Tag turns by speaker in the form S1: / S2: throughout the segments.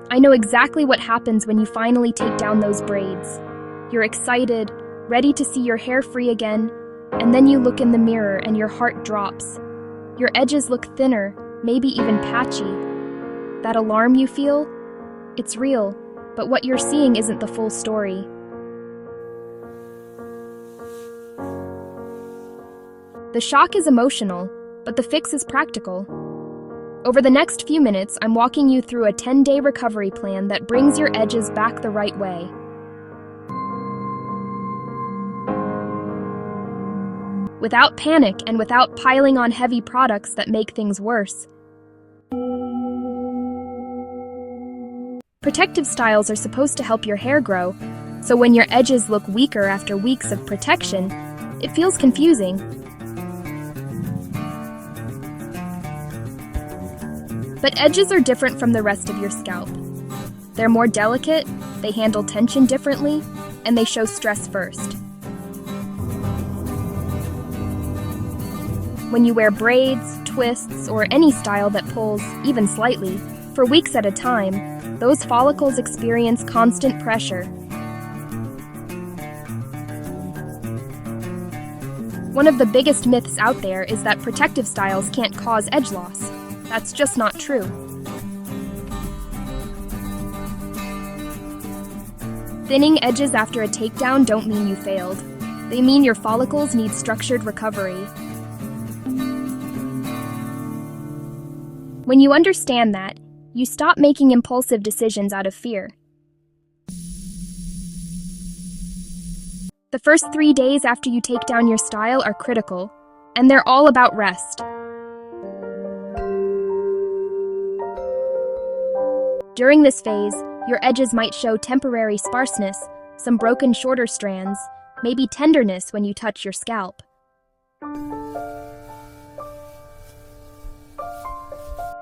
S1: I know exactly what happens when you finally take down those braids. You're excited, ready to see your hair free again, and then you look in the mirror and your heart drops. Your edges look thinner, maybe even patchy. That alarm you feel? It's real, but what you're seeing isn't the full story. The shock is emotional, but the fix is practical. Over the next few minutes, I'm walking you through a 10-day recovery plan that brings your edges back the right way. Without panic and without piling on heavy products that make things worse. Protective styles are supposed to help your hair grow, so when your edges look weaker after weeks of protection, it feels confusing. But edges are different from the rest of your scalp. They're more delicate, they handle tension differently, and they show stress first. When you wear braids, twists, or any style that pulls, even slightly, for weeks at a time, those follicles experience constant pressure. One of the biggest myths out there is that protective styles can't cause edge loss. That's just not true. Thinning edges after a takedown don't mean you failed. They mean your follicles need structured recovery. When you understand that, you stop making impulsive decisions out of fear. The first 3 days after you take down your style are critical, and they're all about rest. During this phase, your edges might show temporary sparseness, some broken shorter strands, maybe tenderness when you touch your scalp.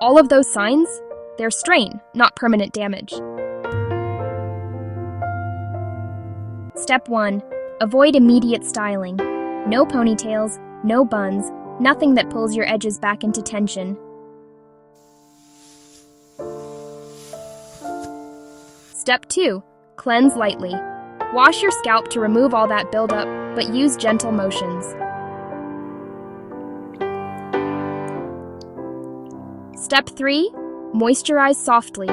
S1: All of those signs? They're strain, not permanent damage. Step 1. Avoid immediate styling. No ponytails, no buns, nothing that pulls your edges back into tension. Step 2. Cleanse lightly. Wash your scalp to remove all that buildup, but use gentle motions. Step 3. Moisturize softly.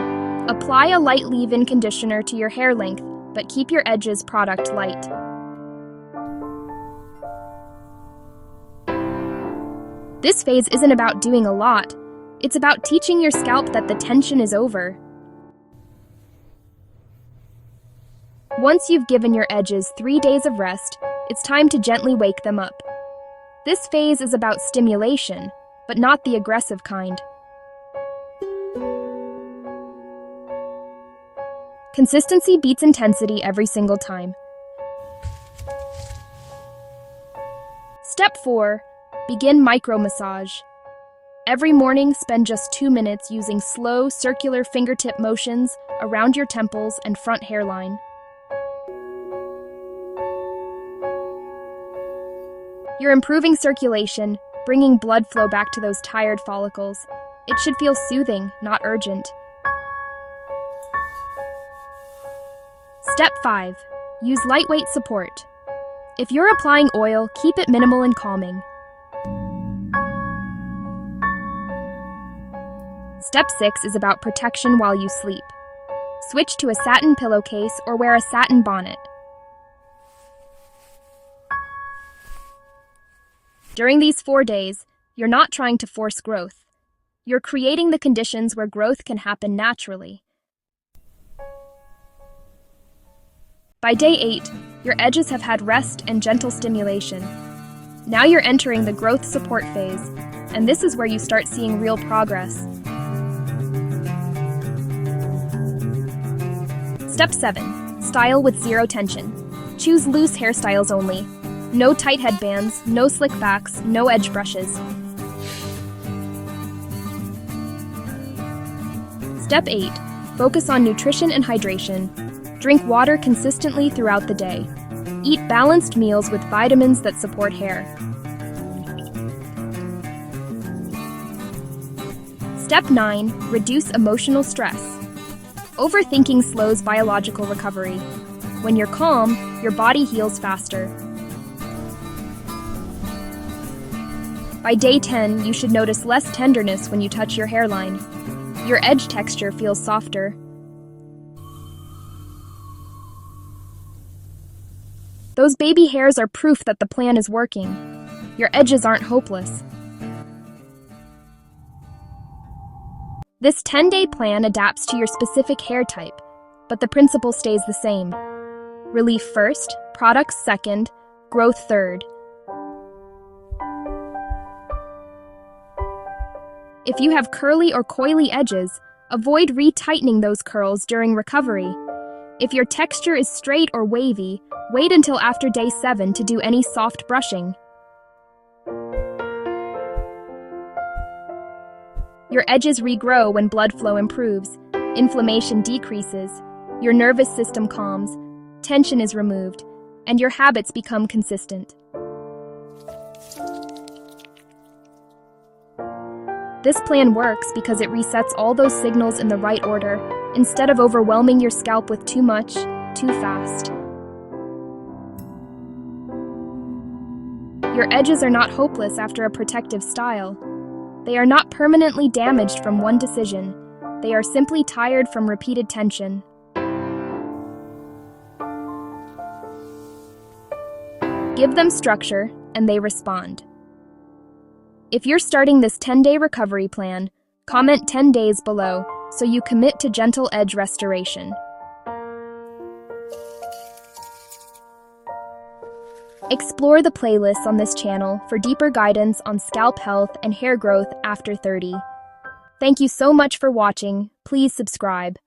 S1: Apply a light leave-in conditioner to your hair length, but keep your edges product light. This phase isn't about doing a lot. It's about teaching your scalp that the tension is over. Once you've given your edges 3 days of rest, it's time to gently wake them up. This phase is about stimulation, but not the aggressive kind. Consistency beats intensity every single time. Step 4. Begin micro-massage. Every morning, spend just 2 minutes using slow, circular fingertip motions around your temples and front hairline. You're improving circulation, bringing blood flow back to those tired follicles. It should feel soothing, not urgent. Step 5. Use lightweight support. If you're applying oil, keep it minimal and calming. Step 6 is about protection while you sleep. Switch to a satin pillowcase or wear a satin bonnet. During these 4 days, you're not trying to force growth. You're creating the conditions where growth can happen naturally. By day 8, your edges have had rest and gentle stimulation. Now you're entering the growth support phase, and this is where you start seeing real progress. Step 7. Style with zero tension. Choose loose hairstyles only. No tight headbands, no slick backs, no edge brushes. Step 8. Focus on nutrition and hydration. Drink water consistently throughout the day. Eat balanced meals with vitamins that support hair. Step 9. Reduce emotional stress. Overthinking slows biological recovery. When you're calm, your body heals faster. By day 10, you should notice less tenderness when you touch your hairline. Your edge texture feels softer. Those baby hairs are proof that the plan is working. Your edges aren't hopeless. This 10-day plan adapts to your specific hair type, but the principle stays the same. Relief first, products second, growth third. If you have curly or coily edges, avoid retightening those curls during recovery. If your texture is straight or wavy, wait until after day 7 to do any soft brushing. Your edges regrow when blood flow improves, inflammation decreases, your nervous system calms, tension is removed, and your habits become consistent. This plan works because it resets all those signals in the right order, instead of overwhelming your scalp with too much, too fast. Your edges are not hopeless after a protective style. They are not permanently damaged from one decision. They are simply tired from repeated tension. Give them structure, and they respond. If you're starting this 10-day recovery plan, comment 10 days below so you commit to gentle edge restoration. Explore the playlists on this channel for deeper guidance on scalp health and hair growth after 30. Thank you so much for watching. Please subscribe.